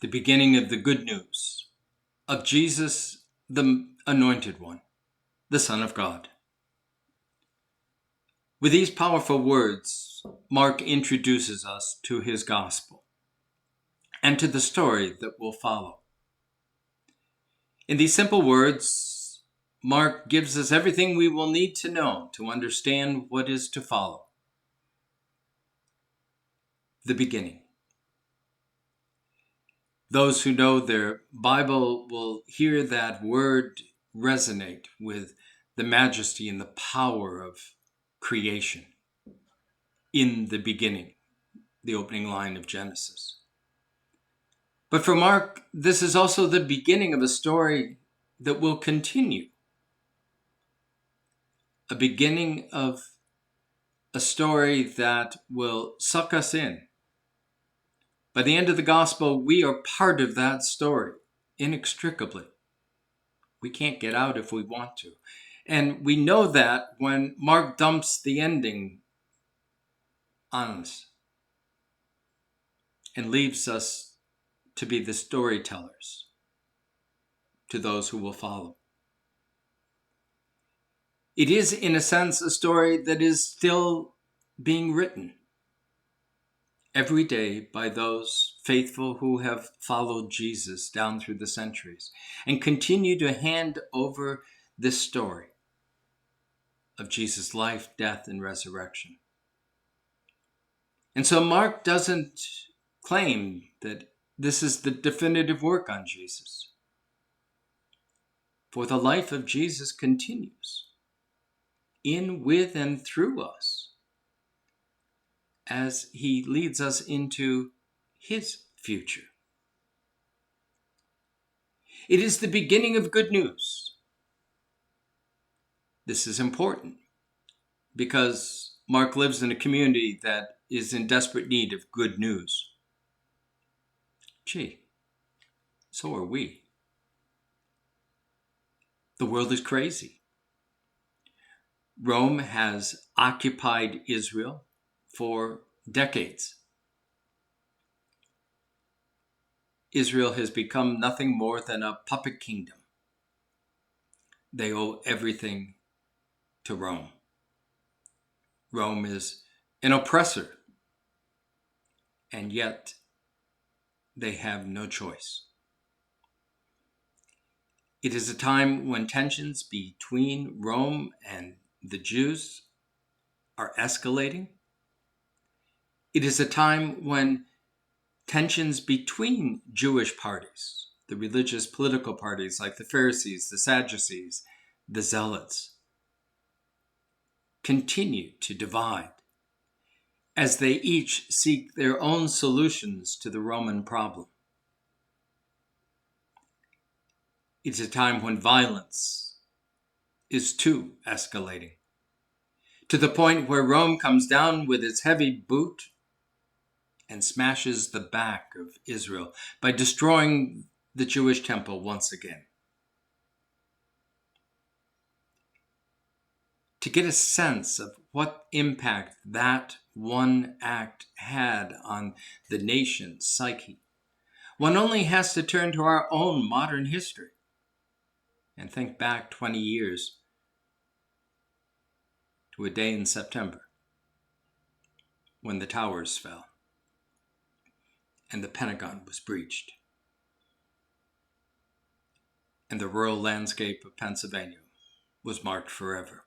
the beginning of the good news of Jesus, the Anointed One, the Son of God. With these powerful words, Mark introduces us to his gospel and to the story that will follow. In these simple words, Mark gives us everything we will need to know to understand what is to follow. The beginning. Those who know their Bible will hear that word resonate with the majesty and the power of creation. In the beginning, the opening line of Genesis. But for Mark, this is also the beginning of a story that will continue. A beginning of a story that will suck us in. By the end of the gospel, we are part of that story, inextricably. We can't get out if we want to. And we know that when Mark dumps the ending on us and leaves us to be the storytellers to those who will follow. It is, in a sense, a story that is still being written every day by those faithful who have followed Jesus down through the centuries and continue to hand over this story of Jesus' life, death, and resurrection. And so Mark doesn't claim that this is the definitive work on Jesus. For the life of Jesus continues in, with, and through us as he leads us into his future. It is the beginning of good news. This is important because Mark lives in a community that is in desperate need of good news. Gee, so are we. The world is crazy. Rome has occupied Israel for decades. Israel has become nothing more than a puppet kingdom. They owe everything to Rome. Rome is an oppressor, and yet they have no choice. It is a time when tensions between Rome and the Jews are escalating. It is a time when tensions between Jewish parties, the religious political parties like the Pharisees, the Sadducees, the Zealots, continue to divide as they each seek their own solutions to the Roman problem. It's a time when violence is too escalating, to the point where Rome comes down with its heavy boot and smashes the back of Israel by destroying the Jewish temple once again. To get a sense of what impact that one act had on the nation's psyche, one only has to turn to our own modern history and think back 20 years to a day in September when the towers fell and the Pentagon was breached and the rural landscape of Pennsylvania was marked forever.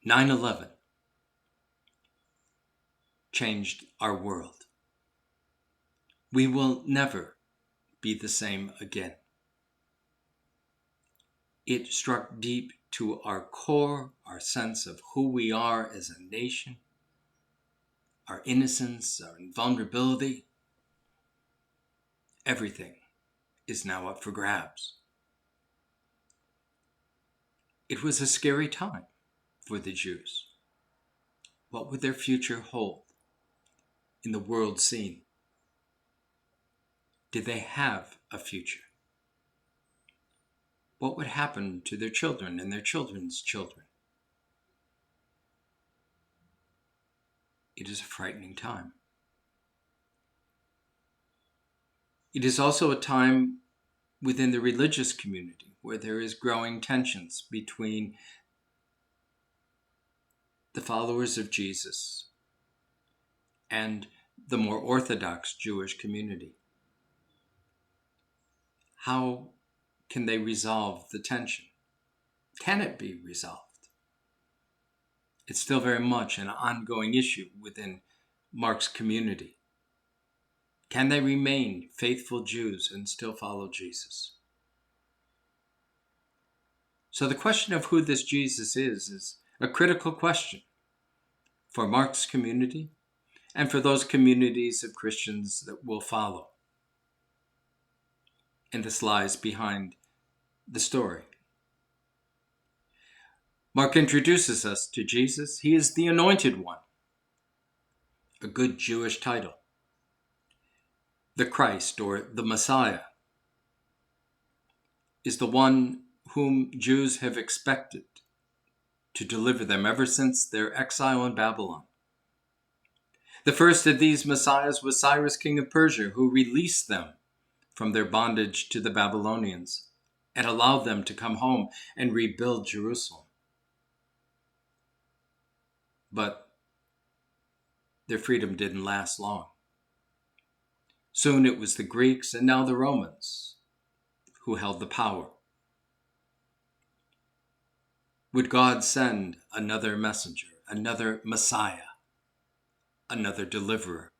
9/11 changed our world. We will never be the same again. It struck deep to our core, our sense of who we are as a nation, our innocence, our invulnerability. Everything is now up for grabs. It was a scary time for the Jews. What would their future hold in the world scene? Did they have a future? What would happen to their children and their children's children? It is a frightening time. It is also a time within the religious community where there is growing tensions between the followers of Jesus and the more Orthodox Jewish community. How can they resolve the tension? Can it be resolved? It's still very much an ongoing issue within Mark's community. Can they remain faithful Jews and still follow Jesus? So the question of who this Jesus is a critical question for Mark's community and for those communities of Christians that will follow. And this lies behind the story. Mark introduces us to Jesus. He is the Anointed One, a good Jewish title. The Christ, or the Messiah, is the one whom Jews have expected to deliver them ever since their exile in Babylon. The first of these messiahs was Cyrus, king of Persia, who released them from their bondage to the Babylonians and allowed them to come home and rebuild Jerusalem. But their freedom didn't last long. Soon it was the Greeks and now the Romans who held the power. Would God send another messenger, another Messiah, another deliverer?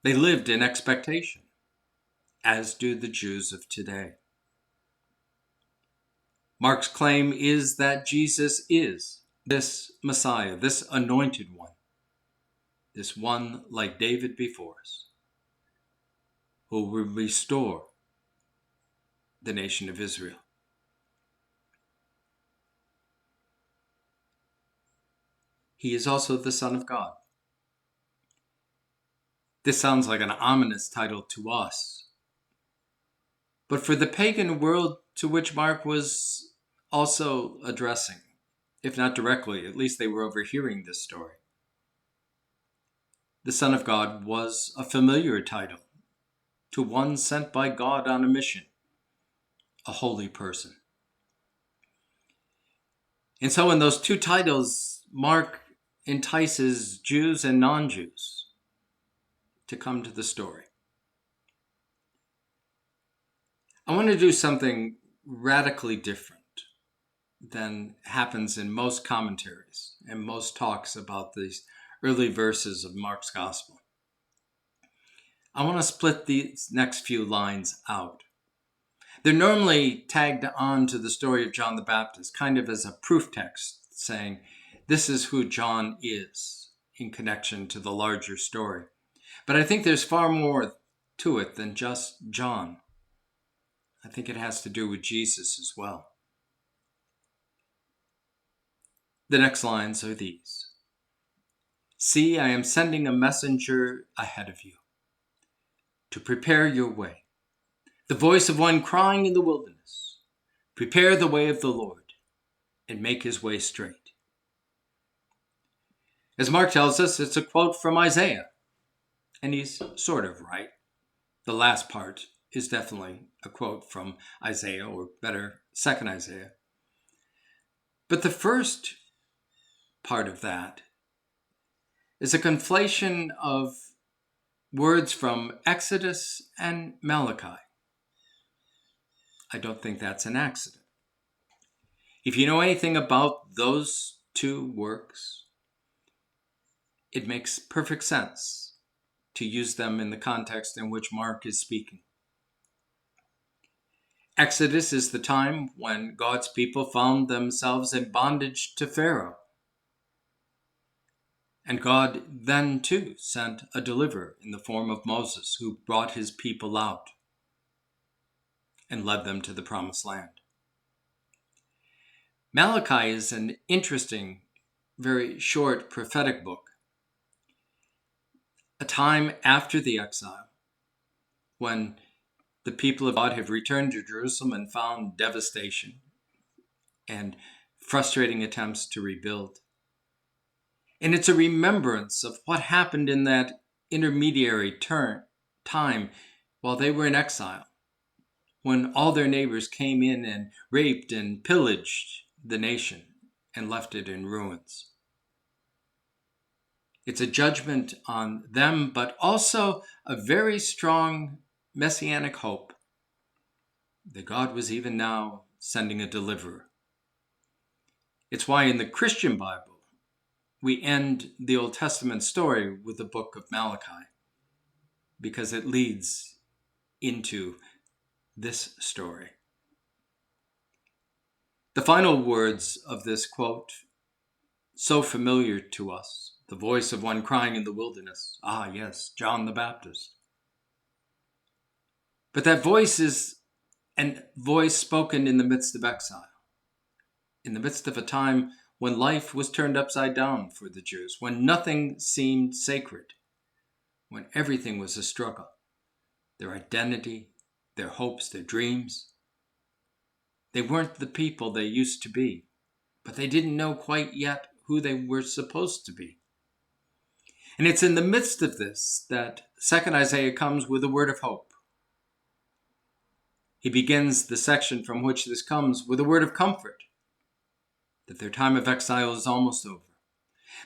They lived in expectation, as do the Jews of today. Mark's claim is that Jesus is this Messiah, this Anointed One, this one like David before us, who will restore the nation of Israel. He is also the Son of God. This sounds like an ominous title to us. But for the pagan world to which Mark was also addressing, if not directly, at least they were overhearing this story, the Son of God was a familiar title to one sent by God on a mission, a holy person. And so in those two titles, Mark entices Jews and non-Jews to come to the story. I want to do something radically different than happens in most commentaries and most talks about these early verses of Mark's Gospel. I want to split these next few lines out. They're normally tagged on to the story of John the Baptist, kind of as a proof text, saying, this is who John is in connection to the larger story. But I think there's far more to it than just John. I think it has to do with Jesus as well. The next lines are these. See, I am sending a messenger ahead of you to prepare your way. The voice of one crying in the wilderness, prepare the way of the Lord and make his way straight. As Mark tells us, it's a quote from Isaiah, and he's sort of right. The last part is definitely a quote from Isaiah, or better, 2nd Isaiah. But the first part of that is a conflation of words from Exodus and Malachi. I don't think that's an accident. If you know anything about those two works, it makes perfect sense to use them in the context in which Mark is speaking. Exodus is the time when God's people found themselves in bondage to Pharaoh. And God then too sent a deliverer in the form of Moses, who brought his people out and led them to the promised land. Malachi is an interesting, very short prophetic book. A time after the exile, when the people of God have returned to Jerusalem and found devastation and frustrating attempts to rebuild. And it's a remembrance of what happened in that intermediary time while they were in exile, when all their neighbors came in and raped and pillaged the nation and left it in ruins. It's a judgment on them, but also a very strong messianic hope that God was even now sending a deliverer. It's why in the Christian Bible, we end the Old Testament story with the book of Malachi, because it leads into this story. The final words of this quote, so familiar to us, the voice of one crying in the wilderness. Ah, yes, John the Baptist. But that voice is a voice spoken in the midst of exile, in the midst of a time when life was turned upside down for the Jews, when nothing seemed sacred, when everything was a struggle. Their identity, their hopes, their dreams. They weren't the people they used to be, but they didn't know quite yet who they were supposed to be. And it's in the midst of this that 2nd Isaiah comes with a word of hope. He begins the section from which this comes with a word of comfort, that their time of exile is almost over,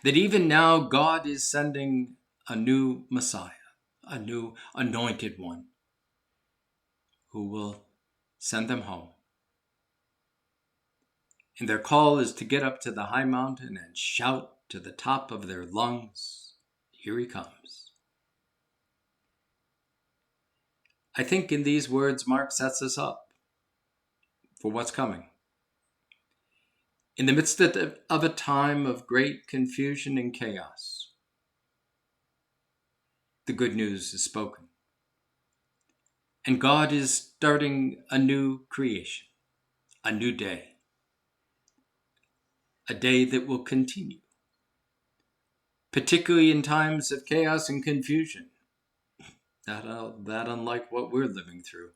that even now God is sending a new Messiah, a new anointed one, who will send them home. And their call is to get up to the high mountain and shout to the top of their lungs, "Here he comes." I think in these words, Mark sets us up for what's coming. In the midst of a time of great confusion and chaos, the good news is spoken. And God is starting a new creation, a new day, a day that will continue, particularly in times of chaos and confusion, that unlike what we're living through.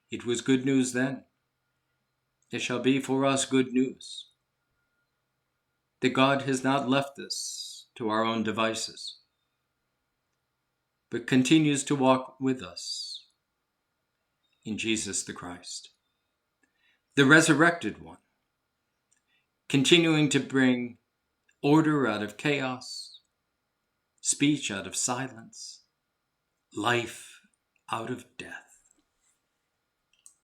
It was good news then. It shall be for us good news, that God has not left us to our own devices, but continues to walk with us in Jesus the Christ, the resurrected one, continuing to bring order out of chaos, speech out of silence, life out of death.